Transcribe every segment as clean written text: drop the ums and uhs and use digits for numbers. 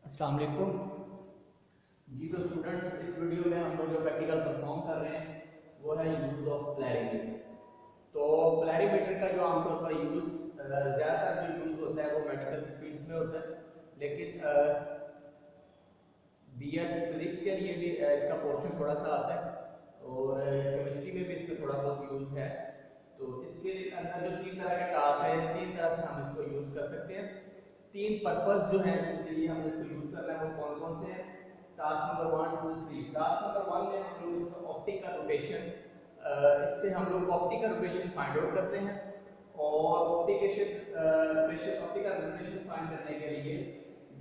अस्सलाम वालेकुम जी। तो स्टूडेंट्स, इस वीडियो में हम लोग जो प्रैक्टिकल परफॉर्म कर रहे हैं वो है यूज ऑफ प्लैरीमीटर। तो प्लैरीमीटर का जो आमतौर पर यूज़ ज़्यादातर जो यूज़ होता है वो मेडिकल फील्ड्स में होता है, लेकिन बीएस फिजिक्स के लिए भी इसका पोर्शन थोड़ा सा आता है और केमिस्ट्री में भी इसका थोड़ा बहुत यूज़ है। तो इसके अंदर जो तीन तरह के टास्क है, तीन तरह से हम इसको यूज़ कर सकते हैं। तीन पर्पस जो है जिनके लिए हमें इसको यूज़ करना है वो कौन कौन से हैं? Task number 1, 2, 3। टास्क नंबर 1 में हम लोग इसका ऑप्टिकल रोटेशन, इससे हम लोग ऑप्टिकल रोटेशन फाइंड आउट करते हैं। और ऑप्टिकल रोटेशन फाइंड करने के लिए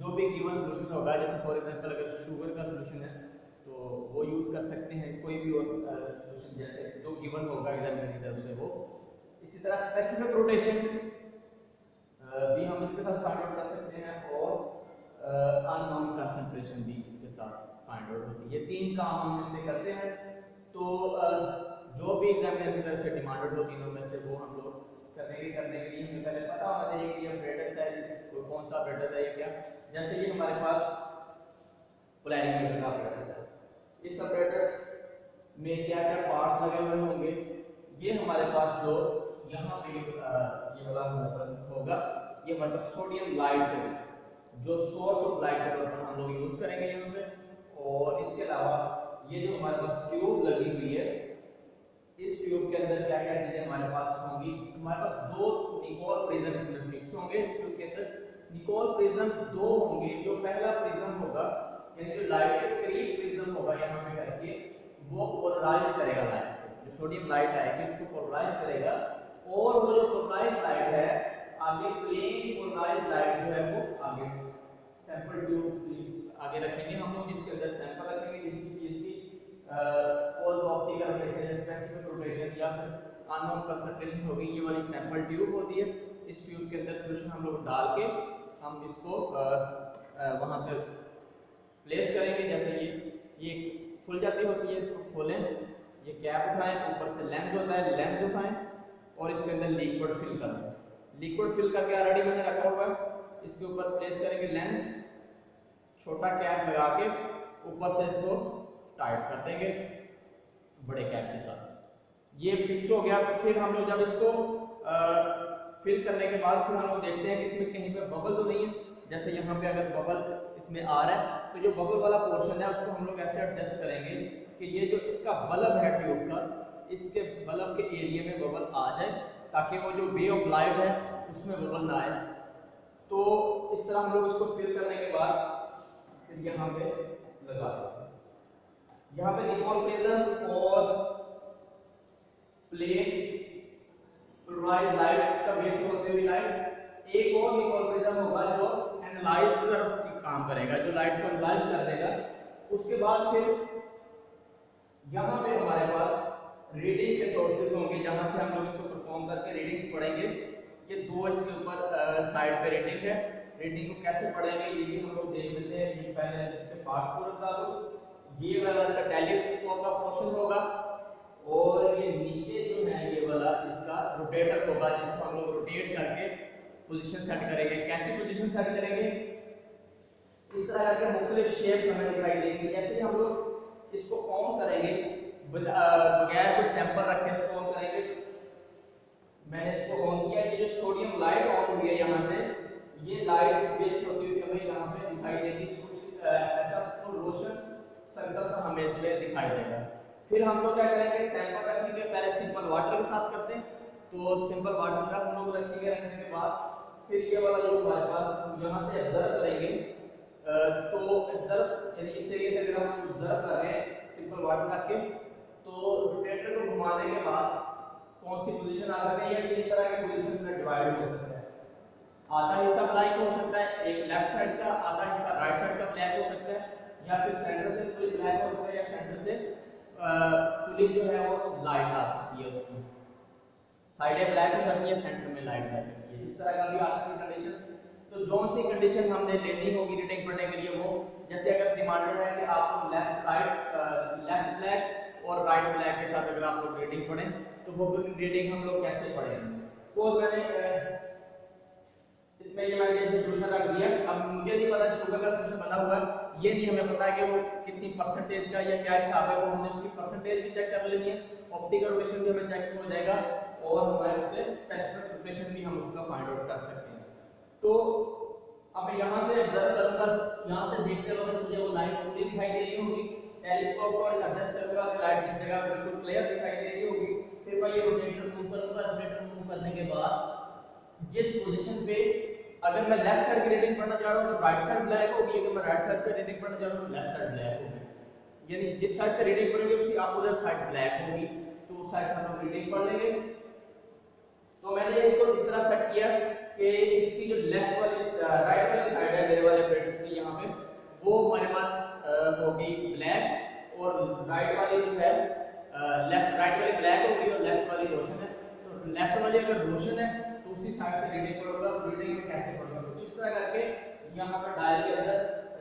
जो भी गिवन सोल्यूशन होगा, जैसे फॉर एग्जांपल अगर शुगर का सोल्यूशन है तो वो यूज़ कर सकते हैं, कोई भी और सोल्यूशन जैसे जो गिवन होगा एग्जामिनर की तरफ से वो। इसी तरह स्पेसिफिक रोटेशन भी हम इसके साथ फाइंड आउट कर सकते हैं और अननोन कंसंट्रेशन भी इसके साथ फाइंड आउट होती है। ये तीन काम हम इससे करते हैं। तो जो भी एग्जामिनर की तरफ से डिमांडेड हो तीनों में से वो हम लोग करने के लिए हमें पहले पता होना चाहिए कि ये ऑपरेटर्स है, कौन सा ऑपरेटर है, ये क्या। जैसे ये हमारे पास पोलैरिमीटर का ऑपरेटर्स है, इस ऑपरेटर्स में क्या क्या पार्ट्स लगे हुए होंगे। ये हमारे पास जो यहाँ पे ये वाला होगा, ये हमारे पास सोडियम लाइट है, जो सोर्स ऑफ लाइट के तौर पर हम लोग यूज करेंगे यहाँ पे। और इसके अलावा ये जो हमारे पास ट्यूब लगी हुई है, इस ट्यूब के अंदर क्या क्या चीजें हमारे पास होंगी। हमारे पास दो निकोल प्रिज्म इसमें फिक्स होंगे। इस ट्यूब के अंदर निकोल प्रिज्म दो होंगे। जो पहला प्रिज्म होगा यानी जो लाइट के करीब प्रिज्म होगा यहाँ पे करके, वो पोलराइज करेगा लाइट को। जो सोडियम लाइट आएगी उसको पोलराइज करेगा। और वो जो पोलराइज लाइट है आगे प्लेन पोलराइज लाइट जो है वो आगे सैंपल ट्यूब आगे रखेंगे हम लोग, जिसके अंदर सैंपल रखेंगे जिसकी चीज की ऑप्टिकल रोटेशन, स्पेसिफिक रोटेशन या फिर अननोन कंसंट्रेशन होगी। ये वाली सैंपल ट्यूब होती है। इस ट्यूब के अंदर सोल्यूशन हम लोग डाल के हम इसको वहां पर प्लेस करेंगे। जैसे ये खुल जाती होती है, इसको खोलें, ये कैप उठाएं, ऊपर से लेंस होता है, लेंस उठाएं और इसके अंदर लिक्विड फिल करें। लिक्विड फिल करके ऑलरेडी मैंने रखा हुआ है, इसके ऊपर प्लेस करेंगे लेंस, छोटा कैप लगा के ऊपर से इसको टाइट कर देंगे बड़े कैप के साथ। ये फिक्स हो गया। फिर हम लोग जब इसको फिल करने के बाद फिर हम लोग देखते हैं कि इसमें कहीं पे बबल तो नहीं है। जैसे यहाँ पे अगर बबल इसमें आ रहा है तो जो बबल वाला पोर्शन है उसको हम लोग ऐसे एडजस्ट करेंगे कि ये जो इसका बल्ब है ट्यूब का, इसके बल्ब के एरिया में बबल आ जाए, ताकि वो जो वे ऑफ लाइट है उसमें बबल ना आए। तो इस तरह हम लोग इसको फिल करने के बाद फिर यहाँ पे लगा देते हैं। यहाँ पे निकोल प्रिज्म और प्लेन पोलराइज्ड लाइट का बेस होते हुए लाइट, एक और निकोल प्रिज्म होगा जो एनालाइजर की काम करेगा, जो लाइट को एनालाइज कर देगा। उसके बाद फिर यहाँ पे हमारे पास रीडिंग के सोर्सेज होंगे, जहां से हम लोग इसको परफॉर्म करके रीडिंग्स पढ़ेंगे। ये दो इसके ऊपर साइड पे रीडिंग है। रीडिंग को कैसे पढ़ेंगे ये भी हम लोग देख लेते हैं। ये पहले इसके पास को रखा दो। ये वाला इसका टेलीस्कोप का पोर्शन होगा और ये नीचे जो है ये वाला इसका रोटेटर होगा, जिसको हम लोग रोटेट करके पोजीशन सेट करेंगे। कैसी पोजीशन सेट करेंगे? इस तरह के मुख्तलिफ शेप्स हमें दिखाई देंगी। जैसे हम लोग इसको ऑन करेंगे बगैर कोई सैंपल रखे इसको ऑन करेंगे। मैंने इसको ऑन किया, ये जो सोडियम लाइट ऑन हुई है यहाँ से, ये लाइट स्पेस होती हुई हमें यहाँ पे दिखाई देगी। कुछ ऐसा रोशन सर्कल सा हमें इसमें दिखाई देगा। फिर हम लोग क्या करेंगे, सैंपल रखेंगे। पहले सिंपल वाटर के साथ करते हैं, तो सिंपल वाटर का हम लोग रखेंगे। रखने के बाद फिर ये वाला जो हमारे पास यहाँ से ऑब्जर्व करेंगे, तो ऑब्जर्व यानी इस तरीके से अगर हम ऑब्जर्व कर रहे हैं सिंपल वाटर रख के, तो रोटेटर को घुमाने के बाद कौन सी पोजीशन आ सकती है, तीन तरह की पोजीशन में डिवाइड हो सकता है। आधा हिस्सा ब्लैक हो सकता है, एक लेफ्ट साइड का, आधा हिस्सा राइट साइड का ब्लैक हो सकता है, या फिर सेंटर से फुली ब्लैक हो सकता है, या सेंटर से फुली जो है वो लाइट आ सकती है। उसकी साइडें ब्लैक हो सकती है, सेंटर में लाइट आ सकती है। इस तरह का भी आ सकती है कंडीशन। तो जो सी कंडीशन हमने लेनी होगी रीडिंग पढ़ने के लिए, वो जैसे अगर डिमांडेड है कि आपको लेफ्ट ब्लैक और राइट ब्लैक के साथ अगर आप लोग रीडिंग पढ़ें, तो वो रीडिंग हम लोग कैसे पढ़ेंगे। सपोज मैंने इसमें ये मैंने जैसे सोल्यूशन रख दिया। अब मुझे नहीं पता शुगर का सोल्यूशन बना हुआ है, ये नहीं हमें पता है कि वो कितनी परसेंटेज का या क्या हिसाब है, वो हमने उसकी परसेंटेज भी चेक कर लेनी है, ऑप्टिकल रोटेशन भी हमें चेक हो जाएगा और हमारे उससे स्पेसिफिक रोटेशन भी हम उसका फाइंड आउट कर सकते हैं। तो अब यहाँ से ऑब्जर्व करूंगा, यहाँ से देखते वक्त मुझे वो लाइट पूरी दिखाई दे रही होगी, टेलीस्कोप को एडजस्ट करूंगा तो लाइट जिस जगह बिल्कुल क्लियर दिखाई दे रही होगी। फिर मैं ये रोटेटर मूव करूंगा, रोटेटर मूव करने के बाद जिस पोजीशन पे अगर मैं लेफ्ट साइड की रीडिंग पढ़ना चाह रहा हूं तो राइट साइड ब्लैक होगी, अगर मैं राइट साइड से रीडिंग पढ़ना चाह रहा हूं तो लेफ्ट साइड ब्लैक होगी। यानी जिस साइड से रीडिंग पढ़ेंगे उसकी अपोजिट साइड ब्लैक होगी, तो उस साइड से हम लोग रीडिंग पढ़ लेंगे। तो मैंने इसको इस तरह सेट किया कि इसकी जो लेफ्ट वाली राइट वाली साइड है मेरे वाले ऑपरेटर्स की, यहाँ पे वो हमारे पास होगी ब्लैक और राइट वाली जो है राइट वाली ब्लैक होगी और लेफ्ट वाली रोशन है। तो लेफ्ट वाली अगर रोशन है तो उसी साइड से रीडिंग पढ़ूंगा। तो रीडिंग में कैसे पढ़ूंगा, कुछ इस तरह करके यहाँ पर डायल के अंदर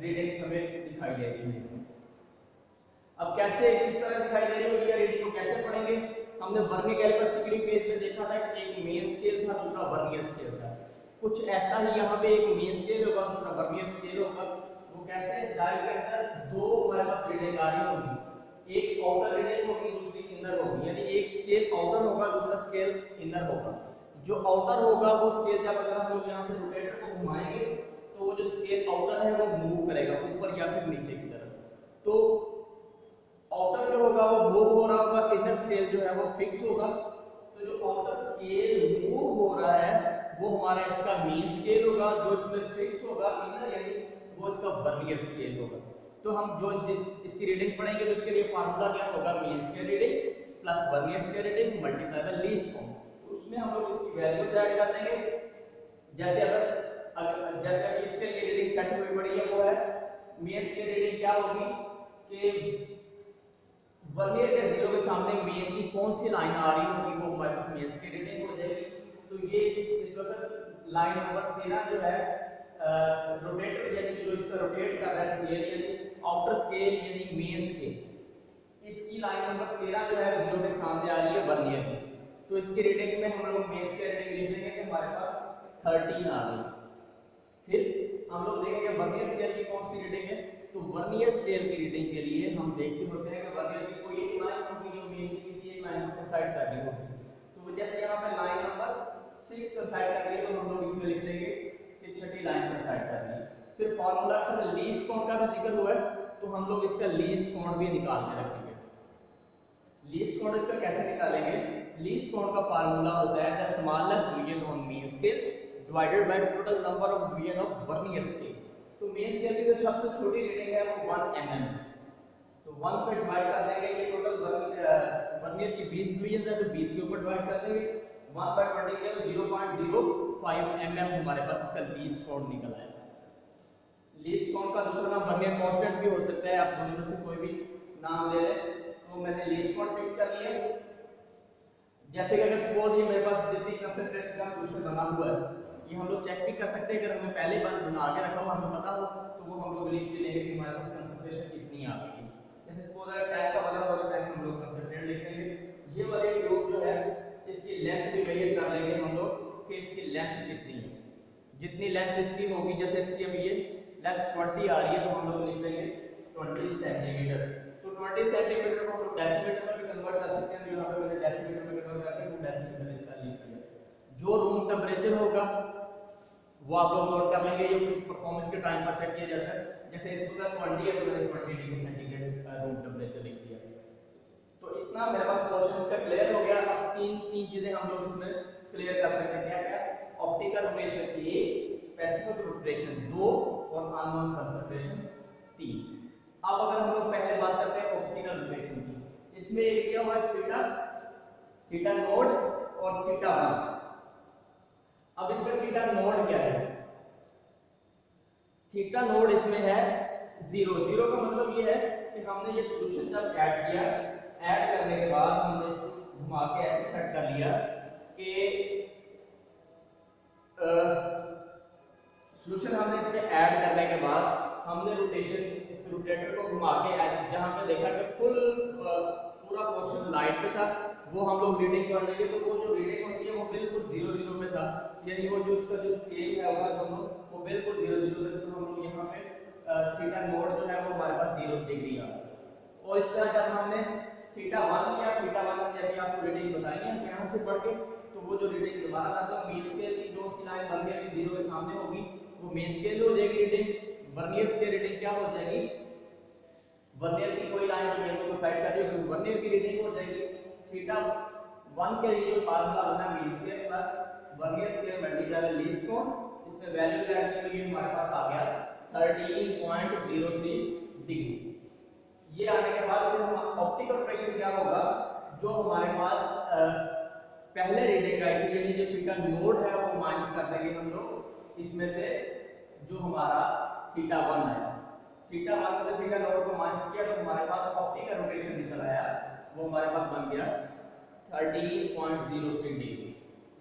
रीडिंग हमें दिखाई दे रही है। अब कैसे किस तरह दिखाई दे रही होगी या रीडिंग को कैसे पढ़ेंगे, हमने वर्नियर कैलिपर सीक्वेंस पेज में देखा था कि एक मेन स्केल था, दूसरा वर्नियर स्केल था। कुछ ऐसा ही यहाँ पे एक मेन स्केल होगा, दूसरा वर्नियर स्केल होगा। वो कैसे, इस डायल के अंदर दो हमारे पास रीडिंग आ रही होगी, एक आउटर रीडिंग होगी दूसरी इनर होगी, यानी एक स्केल आउटर होगा दूसरा स्केल इनर होगा। जो आउटर होगा वो स्केल जब अगर हम लोग यहाँ से रोटेटर को घुमाएंगे तो वो जो स्केल आउटर है वो मूव करेगा ऊपर या फिर नीचे की तरफ। तो आउटर जो होगा वो मूव हो रहा होगा, इनर स्केल जो है वो फिक्स होगा। तो जो आउटर स्केल मूव हो रहा है वो हमारा इसका मेन स्केल होगा, जो इसमें फिक्स होगा इनर यानी वो इसका वर्नियर स्केल होगा। तो हम जो इसकी रीडिंग पढ़ेंगे तो इसके लिए फार्मूला क्या होगा, main scale reading plus vernier scale reading multiply by least count. तो उसमें हम लोग इसकी वैल्यू ऐड कर देंगे। जैसे अगर जैसे अभी इसके लिए रीडिंग सेट हुई पड़ी है वो है मेन स्केल रीडिंग क्या होगी कि वर्नियर के जीरो के सामने मेन की कौन सी लाइन आ रही होगी वो हमारे पास मेन की रीडिंग हो जाएगी। तो ये इस वक्त लाइन नंबर 13 जो है रोटेटर यानी जो इसका रोटेट कर रहा है स्केल यानी आउटर स्केल यानी मेन स्केल, इसकी लाइन नंबर 13 जो है जीरो के सामने आ रही है वर्नियर की। तो इसकी रीडिंग में हम लोग मेन की रीडिंग लिख देंगे कि हमारे पास 13 आ गई। फिर हम लोग देखेंगे वर्नियर स्केल की कौन सी रीडिंग है। तो वर्नियर स्केल की रीडिंग के लिए हम देखते होते हैं कि वर्नियर की कोई एक लाइन होगी जो मेन की किसी एक लाइन को कोइंसाइड कर रही होगी। तो जैसे यहाँ पे लाइन नंबर 6 कोइंसाइड कर रही है तो हम लोग इसमें लिख देंगे कि छठी लाइन कोइंसाइड कर रही है। फिर फार्मूला से लीस्ट काउंट का भी जिक्र हुआ है तो हम लोग इसका लीस्ट काउंट भी निकाल के रखेंगे। लीस्ट काउंट इसका कैसे निकालेंगे, लीस्ट काउंट का फार्मूला होता है the smallest division on main scale divided by total number of division of vernier scale. तो मेन स्केल की जो सबसे छोटी रीडिंग है वो 1 mm, तो 1 पे डिवाइड कर देंगे। ये टोटल वर्नियर की 20 डिवीजन है तो 20 के ऊपर डिवाइड कर देंगे। 1 बाय 20 किया तो 0.05 mm हमारे पास इसका लीस्ट काउंट निकल आएगा। लीस्ट काउंट का दूसरा नाम वर्नियर कांस्टेंट भी हो सकता है, आप दोनों में से कोई भी नाम ले लें। तो मैंने लीस्ट काउंट फिक्स कर लिया। जैसे कि अगर सपोज ये मेरे पास जितनी कंसंट्रेशन का सोल्यूशन बना हुआ है ये हम लोग चेक भी कर सकते हैं, अगर हमें पहले बार बना के रखा हो हमें पता हो तो वो हम लोग लिख भी लेंगे कि हमारे पास कंसंट्रेशन कितनी आ गई। जैसे सपोज अगर टैंक का बना हुआ तो टैंक हम लोग कंसंट्रेट लिख लेंगे। ये वाली ट्यूब जो है इसकी लेंथ भी मेजर कर लेंगे हम लोग कि इसकी लेंथ कितनी है। जितनी लेंथ इसकी होगी, जैसे इसकी अभी ये लेंथ 20 आ रही है तो हम लोग लिख लेंगे 20 सेंटीमीटर। तो 20 सेंटीमीटर को हम लोग डेसीमीटर में भी कन्वर्ट कर सकते हैं। यहाँ पे मैंने डेसीमीटर में कन्वर्ट करके वो डेसीमीटर इसका लिख दिया। जो रूम टेम्परेचर होगा वो आप लोग नोट कर लेंगे, ये परफॉर्मेंस के टाइम पर चेक किया जाता है। जैसे इसका 20 है तो मैंने 20 डिग्री सेंटीग्रेड इसका रूम टेम्परेचर लिख दिया। तो इतना मेरे पास पोर्शन का क्लियर हो गया। अब तीन चीजें हम लोग इसमें क्लियर कर सकते हैं। क्या क्या, ऑप्टिकल रोटेशन 1, स्पेसिफिक रोटेशन 2 और अननोन कंसंट्रेशन 3। अब अगर हम लोग पहले बात करते हैं ऑप्टिकल रोटेशन की, इसमें एक क्या हुआ थीटा नोड और थीटा 1। अब इसमें थीटा नोड क्या है, थीटा नोड इसमें है 0। 0 का मतलब ये है कि हमने ये सॉल्यूशन जब ऐड किया, ऐड करने के बाद हमने इसको घुमा के ऐसे सेट कर लिया कि सॉल्यूशन हमने इसमें ऐड करने के बाद हमने रोटेशन इस रोटेटर को घुमा के जहां पे देखा कि फुल पूरा पोर्शन लाइट पे था वो हम लोग रीडिंग पढ़ लेंगे। तो वो जो रीडिंग होती है वो बिल्कुल 0 0 पे था, यानी वो जो उसका जो स्केल है होगा दोनों वो बिल्कुल 0 0 पे। तो हम लोग यहाँ पे थीटा नोट जो है वो हमारे पास 0 डिग्री आ। और इस तरह जब हमने थीटा 1 लिया, थीटा 1 में अभी आपको रीडिंग बताई है यहाँ से पढ़ के, तो वो जो रीडिंग दोबारा आता है मेन स्केल की जो सी लाइन बन गई 0 के सामने होगी वो मेन स्केल हो जाएगी रीडिंग। वर्नियर स्केल रीडिंग क्या हो जाएगी, वर्नियर की कोई लाइन नहीं है तो साइड कर दियो, वर्नियर की रीडिंग हो जाएगी थीटा 1 के लिए जो फार्मूला बना main scale plus vernier scale multiply by least count, इसमें वैल्यू ऐड की तो ये हमारे पास आ गया 13.03 डिग्री। ये आने के बाद फिर हम ऑप्टिकल प्रेशर क्या होगा, जो हमारे पास पहले रीडिंग आई थी, यानी जो थीटा नोड है वो माइनस कर देंगे हम लोग इसमें से जो हमारा थीटा 1 आया, थीटा 1 से थीटा नोड को माइनस किया तो हमारे पास ऑप्टिकल रोटेशन निकल आया, वो हमारे पास बन गया 13.03 डिग्री।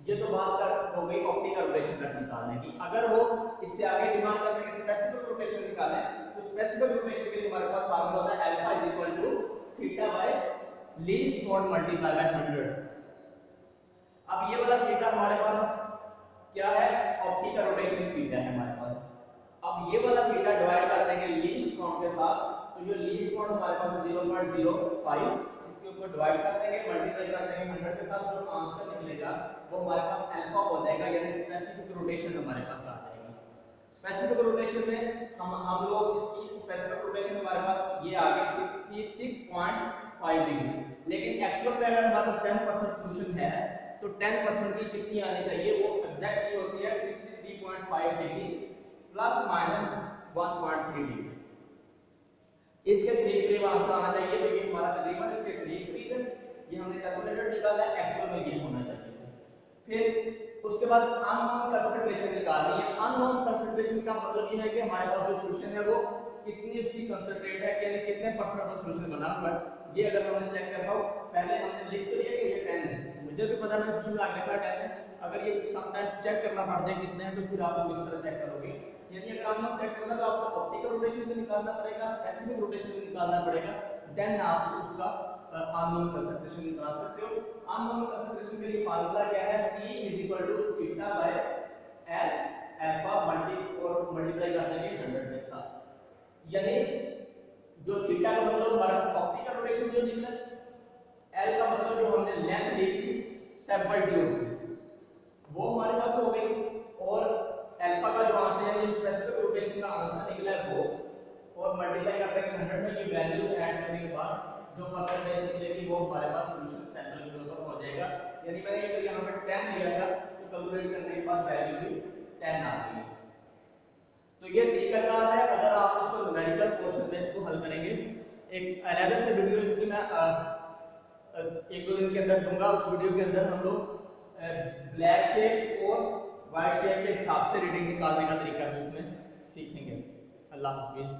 ये तो बात कर हो गई ऑप्टिकल रोटेशन निकालने की। अगर वो इससे आगे डिमांड करते हैं कि स्पेसिफिक रोटेशन निकालें, तो स्पेसिफिक रोटेशन के लिए हमारे पास फार्मूला होता है alpha is equal to theta by least count multiply by 100। अब ये वाला थीटा हमारे पास क्या है, ऑप्टिकल रोटेशन थीटा है हमारे पास। अब ये वाला थीटा डिवाइड कर देंगे लीस्ट काउंट के साथ, तो जो लीस्ट काउंट हमारे पास 0.05, इसके ऊपर डिवाइड कर देंगे, मल्टीप्लाई कर देंगे 100 के साथ, जो आंसर निकलेगा वो हमारे पास अल्फा हो जाएगा, यानी स्पेसिफिक रोटेशन हमारे पास आ जाएगा। स्पेसिफिक रोटेशन में हम लोग इसकी स्पेसिफिक रोटेशन हमारे पास ये आ गई 66.5 डिग्री, लेकिन एक्चुअल में अगर हमारे पास 10% सॉल्यूशन है तो 10% की कितनी आनी चाहिए, वो एग्जैक्टली होती है 63.5 डिग्री प्लस माइनस 1.3 डिग्री। इसके करीब आंसर आना चाहिए, तो ये हमारा तकरीबन इसके करीब है, ये हमने कैलकुलेटर निकाला है, एक्चुअल में ये होना चाहिए। फिर उसके बाद अननोन कंसंट्रेशन निकालनी है। अननोन कंसंट्रेशन का मतलब ये है कि हमारे पास जो सॉल्यूशन है वो कितनी उसकी कंसंट्रेट है, यानी कितने परसेंट का सॉल्यूशन बना हुआ है। ये अगर हमने चेक करना हो, पहले हमने लिख तो लिया कि ये 10 है, मुझे भी पता नहीं सॉल्यूशन आगे का 10 है, अगर ये समटाइम चेक करना पड़ जाए कितने हैं, तो फिर आप लोग इस तरह चेक करोगे। यानी अगर आपको चेक करना तो आपको ऑप्टिकल रोटेशन भी निकालना पड़ेगा, स्पेसिफिक रोटेशन भी निकालना पड़ेगा, देन आप उसका अननोन कंसंट्रेशन निकाल सकते हो। अननोन कंसंट्रेशन के लिए फार्मूला क्या है, C = theta by L alpha multiply कर देंगे 100 के साथ। यानी जो थीटा का मतलब हमारा ऑप्टिकल रोटेशन जो निकला, L का मतलब जो हमने लेंथ ली थी 7/2 वो हमारे पास हो गई, और अल्फा का जो आंसर है जो स्पेसिफिक रोटेशन का आंसर निकला है वो, और मल्टीप्लाई कर देंगे 100 में, ये वैल्यू ऐड करने के बाद जो परसेंटेज निकलेगी वो हमारे पास सॉल्यूशन सेंटर के ऊपर हो जाएगा। यानी मैंने अगर यहाँ पे 10 लिया था तो कैलकुलेट करने के बाद वैल्यू भी 10 आ गई। तो ये तरीकाकार है, अगर आप इसको न्यूमेरिकल पोर्शन में इसको हल करेंगे। एक अलग से वीडियो इसकी मैं 1-2 दिन के अंदर दूंगा, उस वीडियो के अंदर हम लोग ब्लैक शेप और व्हाइट शेप के हिसाब से रीडिंग निकालने का तरीका भी उसमें सीखेंगे। अल्लाह हाफिज़।